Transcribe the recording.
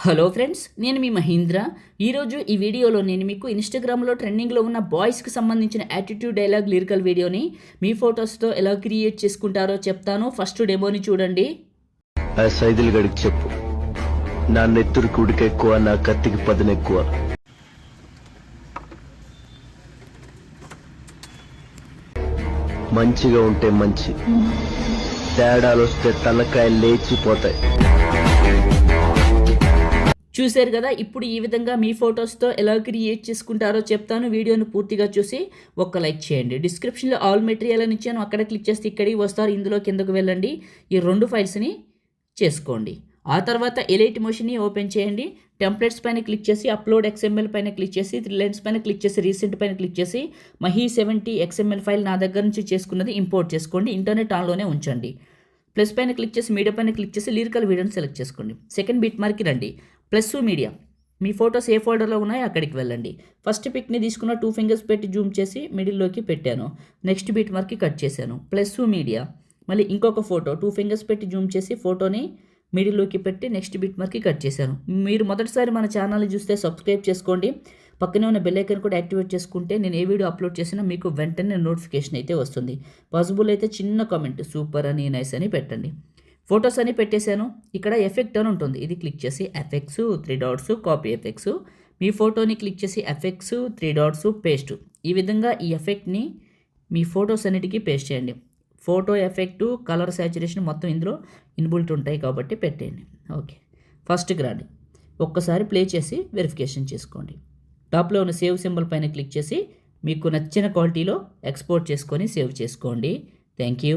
Hello friends, నేను మీ మహేంద్ర. ఈరోజు ఈ వీడియోలో నేను మీకు ఇన్స్టాగ్రామ్లో ట్రెండింగ్లో ఉన్న బాయ్స్కి సంబంధించిన యాటిట్యూడ్ డైలాగ్ లిరికల్ వీడియోని మీ ఫొటోస్తో ఎలా క్రియేట్ చేసుకుంటారో చెప్తాను. ఫస్ట్ డెమోని చూడండి. సైదుల్ గడికి చెప్పు, నా నెత్తురికి ఉడిక ఎక్కువ, నా కత్తికి పదును ఎక్కువ. మంచిగా ఉంటే మంచి, తేడాలు వస్తే తలకాయలు లేచిపోతాయి. చూశారు కదా, ఇప్పుడు ఈ విధంగా మీ ఫొటోస్తో ఎలా క్రియేట్ చేసుకుంటారో చెప్తాను. వీడియోను పూర్తిగా చూసి ఒక్క లైక్ చేయండి. డిస్క్రిప్షన్లో ఆల్ మెటీరియల్ అని ఇచ్చాను, అక్కడ క్లిక్ చేస్తే ఇక్కడికి వస్తారు. ఇందులో కిందకు వెళ్ళండి, ఈ 2 ఫైల్స్ని చేసుకోండి. ఆ తర్వాత ఎలైట్ మోషన్ని ఓపెన్ చేయండి. టెంప్లెట్స్ పైన క్లిక్ చేసి అప్లోడ్ XML పైన క్లిక్ చేసి 3 లైన్స్ పైన క్లిక్ చేసి రీసెంట్ పైన క్లిక్ చేసి మహీ 70 XML ఫైల్ నా దగ్గర నుంచి చేసుకున్నది ఇంపోర్ట్ చేసుకోండి. ఇంటర్నెట్ ఆన్లోనే ఉంచండి. ప్లస్ పైన క్లిక్ చేసి మీడియా పైన క్లిక్ చేసి లిరికల్ వీడియోని సెలెక్ట్ చేసుకోండి. సెకండ్ బిట్ మార్క్కి రండి. ప్లస్ మీడియా, మీ ఫొటోస్ ఏ ఫోల్డర్లో ఉన్నాయో అక్కడికి వెళ్ళండి. ఫస్ట్ పిక్ని తీసుకున్న 2 ఫింగర్స్ పెట్టి జూమ్ చేసి మిడిల్లోకి పెట్టాను. నెక్స్ట్ బిట్ మార్క్కి కట్ చేశాను. ప్లస్ మీడియా, మళ్ళీ ఇంకొక ఫోటో 2 ఫింగర్స్ పెట్టి జూమ్ చేసి ఫోటోని మిడిల్లోకి పెట్టి నెక్స్ట్ బిట్ మార్క్కి కట్ చేశాను. మీరు మొదటిసారి మన ఛానల్ని చూస్తే సబ్స్క్రైబ్ చేసుకోండి. పక్కనే ఉన్న బెల్ ఐకాన్ కూడా యాక్టివేట్ చేసుకుంటే నేను ఏ వీడియో అప్లోడ్ చేసినా మీకు వెంటనే నోటిఫికేషన్ అయితే వస్తుంది. పాసిబుల్ అయితే చిన్న కామెంట్ సూపర్ అని, నైస్ అని పెట్టండి. ఫొటోస్ అని పెట్టేశాను. ఇక్కడ ఎఫెక్ట్ అని ఉంటుంది, ఇది క్లిక్ చేసి ఎఫెక్ట్స్ 3 డాట్స్ కాపీ ఎఫెక్ట్స్. మీ ఫోటోని క్లిక్ చేసి ఎఫెక్ట్స్ 3 డాట్స్ పేస్ట్. ఈ విధంగా ఈ ఎఫెక్ట్ని మీ ఫొటోస్ అన్నిటికీ పేస్ట్ చేయండి. ఫోటో ఎఫెక్ట్, కలర్ సాచురేషన్ మొత్తం ఇందులో ఇన్బుల్ట్ ఉంటాయి కాబట్టి పెట్టేయండి. ఓకే, ఫస్ట్కి రండి. ఒక్కసారి ప్లే చేసి వెరిఫికేషన్ చేసుకోండి. టాప్లో ఉన్న సేవ్ సింబల్ పైన క్లిక్ చేసి మీకు నచ్చిన క్వాలిటీలో ఎక్స్పోర్ట్ చేసుకొని సేవ్ చేసుకోండి. Thank you.